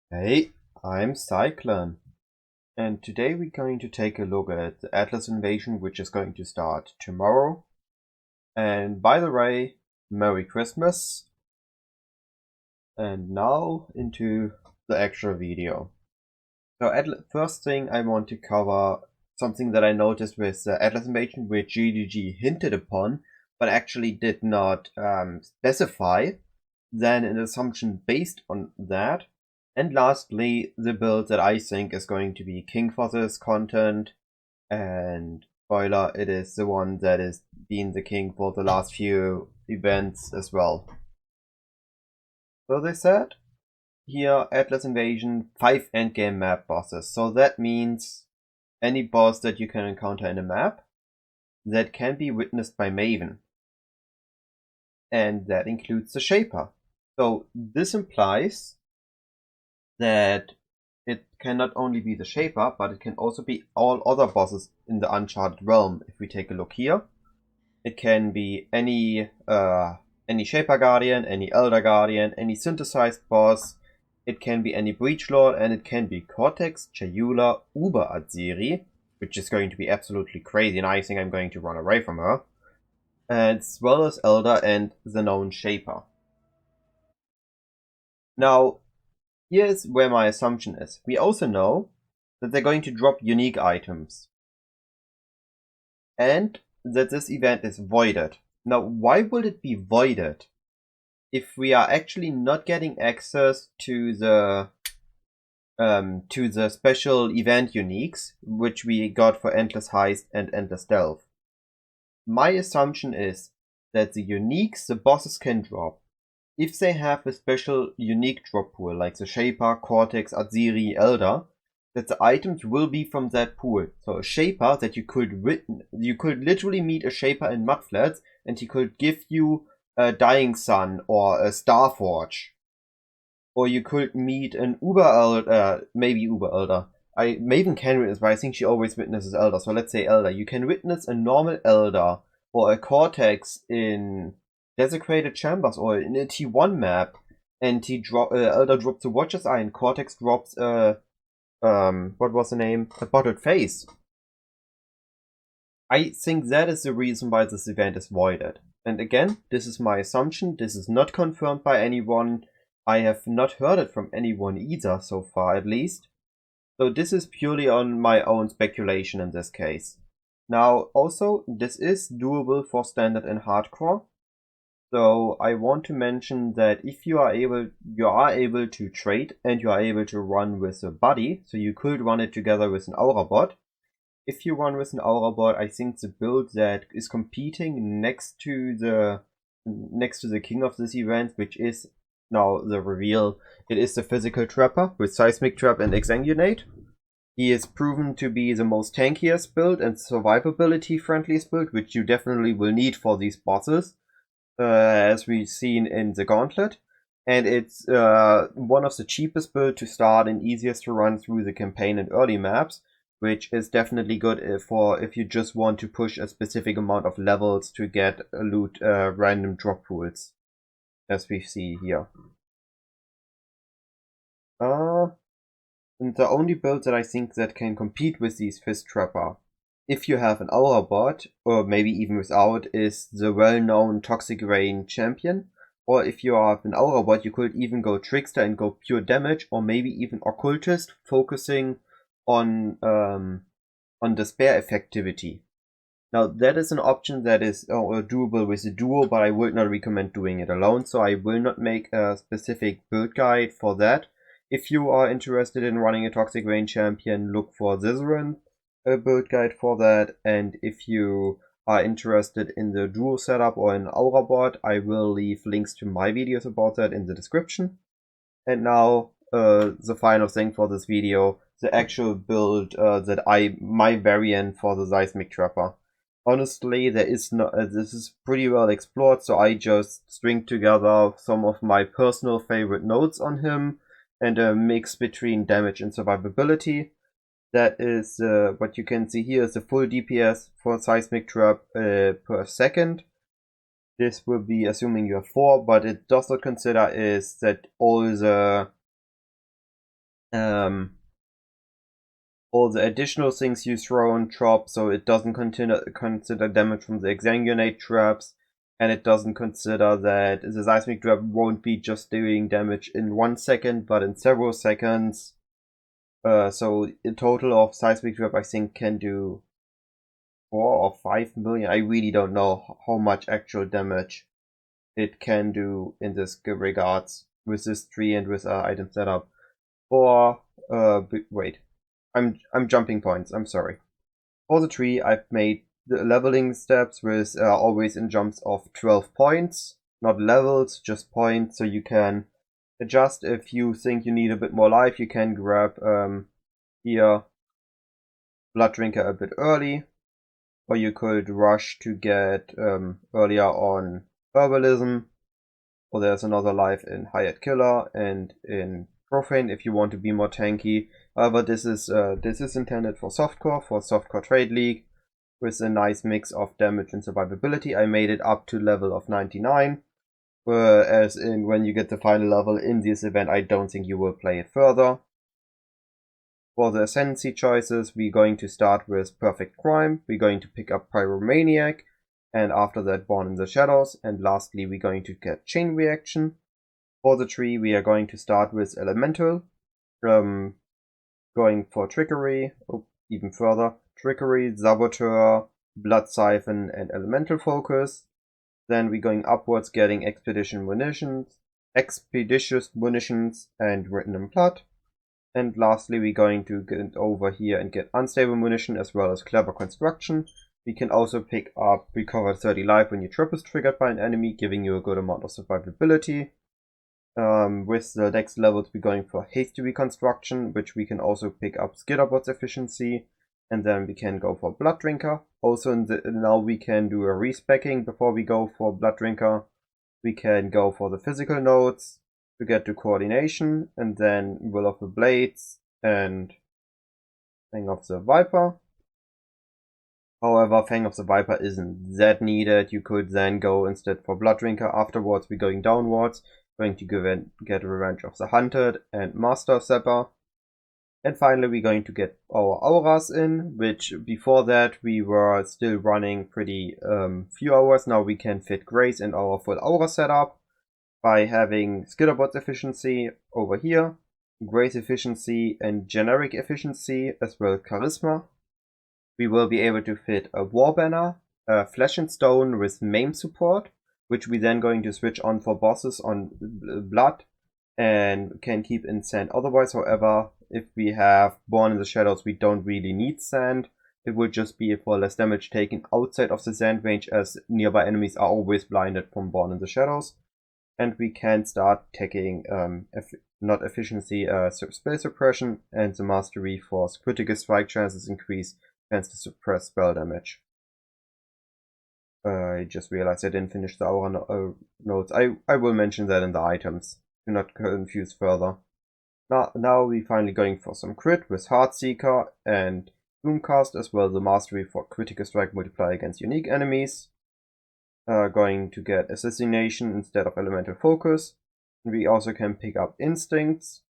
Hey, I'm Cyclon, and today we're going to take a look at the Atlas invasion, which is going to start tomorrow. And by the way, Merry Christmas. And now into the actual video. So, first thing I want to cover something that I noticed with the Atlas invasion, which GDG hinted upon, but actually did not specify. Then an assumption based on that. And lastly, the build that I think is going to be king for this content. And spoiler, it is the one that is being the king for the last few events as well. So they said here Atlas Invasion 5 endgame map bosses. So that means any boss that you can encounter in a map that can be witnessed by Maven. And that includes the Shaper. So this implies that it can not only be the Shaper, but it can also be all other bosses in the Uncharted realm. If we take a look here, it can be any Shaper Guardian, any Elder Guardian, any synthesized boss. It can be any Breach Lord, and it can be Cortex, Chayula, Uber Aziri, which is going to be absolutely crazy, and I think I'm going to run away from her, as well as Elder and the known Shaper. Now, here's where my assumption is. We also know that they're going to drop unique items, and that this event is voided. Now, why would it be voided if we are actually not getting access to the special event uniques, which we got for Endless Heist and Endless Delve? My assumption is that the uniques the bosses can drop, if they have a special unique drop pool, like the Shaper, Cortex, Aziri, Elder, that the items will be from that pool. So a Shaper that you could literally meet a Shaper in Mudflats, and he could give you a Dying Sun or a Starforge. Or you could meet an Uber Elder, maybe Uber Elder. Maven can witness, but I think she always witnesses Elder. So let's say Elder. You can witness a normal Elder or a Cortex in Desecrated Chambers or in a T1 map, and Elder drops a Watcher's Eye and Cortex drops what was the name? A Bottled Face. I think that is the reason why this event is voided. And again, this is my assumption. This is not confirmed by anyone. I have not heard it from anyone either, so far at least. So this is purely on my own speculation in this case. Now, also, this is doable for standard and hardcore. So I want to mention that if you are able to trade and you are able to run with a buddy, so you could run it together with an Aura bot. If you run with an Aura bot, I think the build that is competing next to the king of this event, which is now the reveal, it is the Physical Trapper with Seismic Trap and Exsanguinate. He is proven to be the most tankiest build and survivability friendliest build, which you definitely will need for these bosses, as we've seen in the Gauntlet. And it's one of the cheapest build to start and easiest to run through the campaign and early maps, which is definitely good if you just want to push a specific amount of levels to get loot random drop pools, as we see here. And the only build that I think that can compete with these Phys Trapper, if you have an Aura bot, or maybe even without, is the well-known Toxic Rain champion. Or if you have an Aura bot, you could even go Trickster and go pure damage, or maybe even Occultist, focusing on Despair effectivity. Now that is an option that is doable with a duo, but I would not recommend doing it alone, so I will not make a specific build guide for that. If you are interested in running a Toxic Rain champion, look for Zizaran, a build guide for that, and if you are interested in the duo setup or an Aura bot, I will leave links to my videos about that in the description. And now, the final thing for this video, the actual build my variant for the Seismic Trapper. Honestly, there is no, this is pretty well explored, so I just string together some of my personal favorite notes on him and a mix between damage and survivability. That is what you can see here is the full DPS for Seismic Trap per second. This will be assuming you have 4, but it does not consider is that all the all the additional things you throw on drop, so it doesn't consider damage from the exsanguinate traps, and it doesn't consider that the seismic trap won't be just doing damage in 1 second, but in several seconds. So a total of seismic trap I think can do 4 or 5 million. I really don't know how much actual damage it can do in this regards with this tree and with item setup. For wait, I'm jumping points. I'm sorry. For the tree, I've made the leveling steps with always in jumps of 12 points, not levels, just points. So you can adjust if you think you need a bit more life. You can grab here Blood Drinker a bit early, or you could rush to get earlier on Herbalism. Or there's another life in Hired Killer and in Profane if you want to be more tanky. However, this is intended for softcore trade league, with a nice mix of damage and survivability. I made it up to level of 99, whereas when you get the final level in this event, I don't think you will play it further. For the Ascendancy choices, we're going to start with Perfect Crime, we're going to pick up Pyromaniac, and after that Born in the Shadows, and lastly we're going to get Chain Reaction. For the tree, we are going to start with Elemental, going for Trickery, even further, Trickery, Saboteur, Blood Siphon, and Elemental Focus. Then we're going upwards, getting Expeditious Munitions, and Written in Blood. And lastly, we're going to get over here and get Unstable Munition as well as Clever Construction. We can also pick up Recover 30 Life when your trip is triggered by an enemy, giving you a good amount of survivability. With the next levels, we're going for Hasty Reconstruction, which we can also pick up Skitterbot's Efficiency, and then we can go for Blood Drinker. Also, now we can do a respecking before we go for Blood Drinker. We can go for the physical nodes to get to Coordination, and then Will of the Blades and Fang of the Viper. However, Fang of the Viper isn't that needed. You could then go instead for Blood Drinker. Afterwards, we're going downwards, going to get Revenge of the Hunted and Master of Zapper. And finally, we're going to get our auras in, which before that we were still running pretty few hours. Now we can fit Grace in our full aura setup by having Skitterbot's Efficiency over here, Grace Efficiency and Generic Efficiency, as well as Charisma. We will be able to fit a War Banner, Flesh and Stone with Maim support, which we then going to switch on for bosses on Blood and can keep in Sand otherwise. However, if we have Born in the Shadows, we don't really need Sand. It would just be for less damage taken outside of the Sand range, as nearby enemies are always blinded from Born in the Shadows. And we can start taking not efficiency, spell suppression, and the mastery force critical strike chances increase, chance to suppress spell damage. I just realized I didn't finish the aura notes. I will mention that in the items. Do not confuse further. Now we're finally going for some crit with Heartseeker and Doomcast, as well as the mastery for critical strike multiply against unique enemies. Going to get Assassination instead of Elemental Focus. We also can pick up Instincts.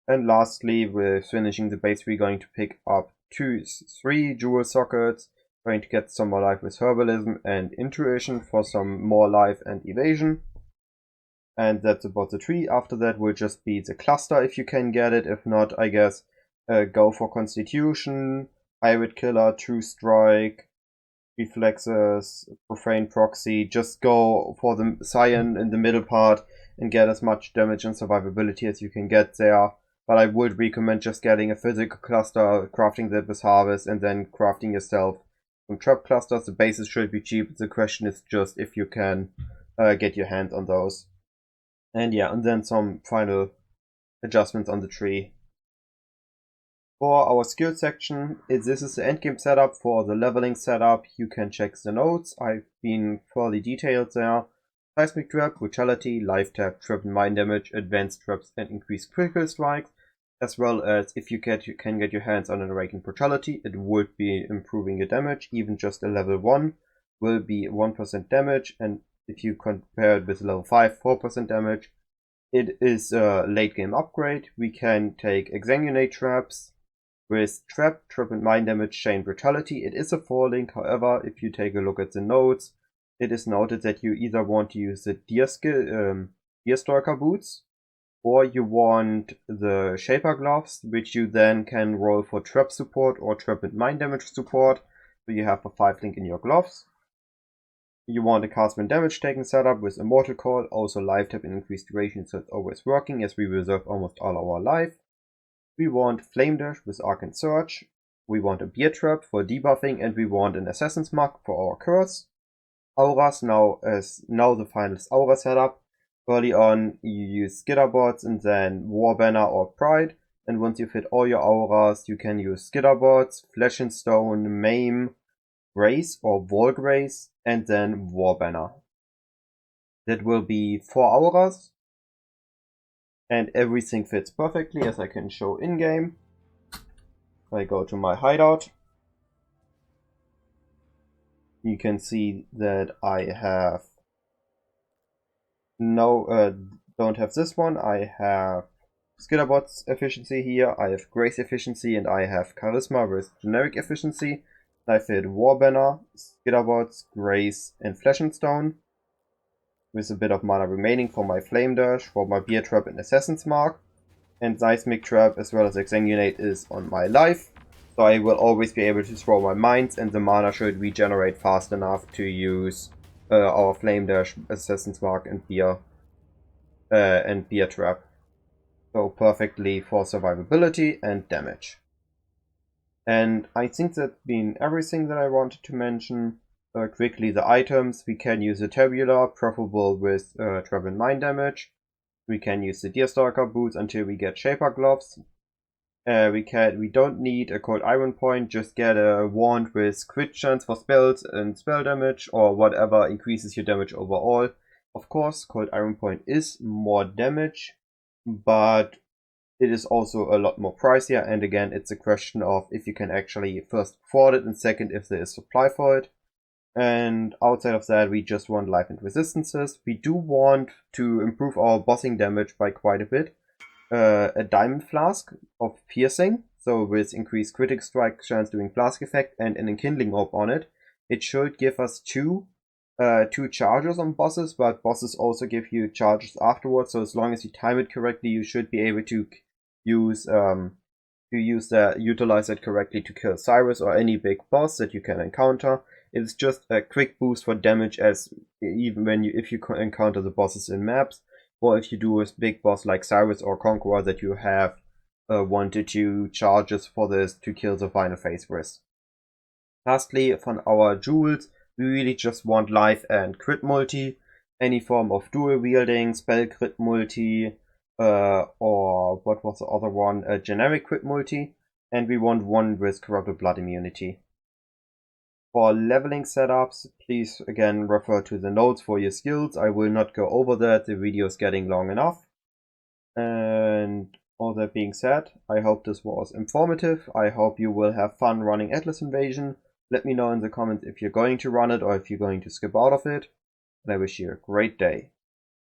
And lastly, with finishing the base, we're going to pick up 3 Jewel Sockets. Going to get some more life with Herbalism and Intuition for some more life and evasion. And that's about the tree. After that will just be the cluster if you can get it. If not, I guess go for Constitution, Pirate Killer, True Strike, Reflexes, Profane Proxy. Just go for the Cyan in the middle part and get as much damage and survivability as you can get there. But I would recommend just getting a physical cluster, crafting that with Harvest, and then crafting yourself some trap clusters. The bases should be cheap. The question is just if you can get your hands on those. And yeah, and then some final adjustments on the tree. For our skill section, this is the endgame setup. For the leveling setup, you can check the notes. I've been fairly detailed there. Seismic Trap, Brutality, Life Tap, Triple Mind Damage, Advanced Traps, and Increased Critical Strikes. As well as if you can get your hands on an Awakened Brutality, it would be improving your damage. Even just a level 1 will be 1% damage, and if you compare it with level 5, 4% damage. It is a late game upgrade. We can take Exsanguinate traps with Trap and Mind Damage, Chain Brutality. It is a 4-link, however, if you take a look at the notes, it is noted that you either want to use the Deerstalker boots, or you want the Shaper gloves, which you then can roll for Trap support or Trap and Mind Damage support, so you have a 5-link in your gloves. You want a cast when damage taken setup with Immortal Call, also life tap and increased duration, so it's always working as we reserve almost all our life. We want Flame Dash with Arcane Surge. We want a Beer Trap for debuffing, and we want an Assassin's Mark for our curse. Auras now the final Aura setup. Early on you use Skitterbots and then War Banner or Pride, and once you've hit all your auras you can use Skitterbots, Flesh and Stone, Maim, Grace or Wall Grace, and then War Banner. That will be 4 auras, and everything fits perfectly, as I can show in game. I go to my hideout. You can see that I have don't have this one. I have Skitterbots efficiency here, I have Grace efficiency, and I have Charisma with generic efficiency. I fit War Banner, Skitterbots, Grace, and Flesh and Stone, with a bit of mana remaining for my Flame Dash, for my Beer Trap and Assassin's Mark. And Seismic Trap as well as Exsanguinate is on my life, so I will always be able to throw my mines, and the mana should regenerate fast enough to use our Flame Dash, Assassin's Mark, and Beer Trap. So perfectly for survivability and damage. And I think that's been everything that I wanted to mention. Quickly, the items. We can use a Tabular, preferable with Trap and Mind Damage. We can use the Deerstalker boots until we get Shaper gloves. We don't need a Cold Iron point, just get a wand with crit chance for spells and spell damage, or whatever increases your damage overall. Of course, Cold Iron point is more damage, but it is also a lot more pricier, and again it's a question of if you can actually first afford it, and second if there is supply for it. And outside of that, we just want life and resistances. We do want to improve our bossing damage by quite a bit. A Diamond Flask of Piercing, so with increased critic strike chance doing Flask effect, and an Enkindling Orb on it. It should give us two charges on bosses, but bosses also give you charges afterwards, so as long as you time it correctly, you should be able to utilize that correctly to kill Cyrus or any big boss that you can encounter. It's just a quick boost for damage, as even if you encounter the bosses in maps, or if you do a big boss like Cyrus or Conqueror, that you have 1 to 2 charges for this to kill the final phase with. Lastly, from our jewels, we really just want life and crit multi, any form of dual wielding, spell crit multi, or what was the other one, a generic crit multi, and we want one with corrupted blood immunity. For leveling setups, please again refer to the notes for your skills. I will not go over that, the video is getting long enough. And all that being said, I hope this was informative. I hope you will have fun running Atlas Invasion. Let me know in the comments if you're going to run it or if you're going to skip out of it. And I wish you a great day.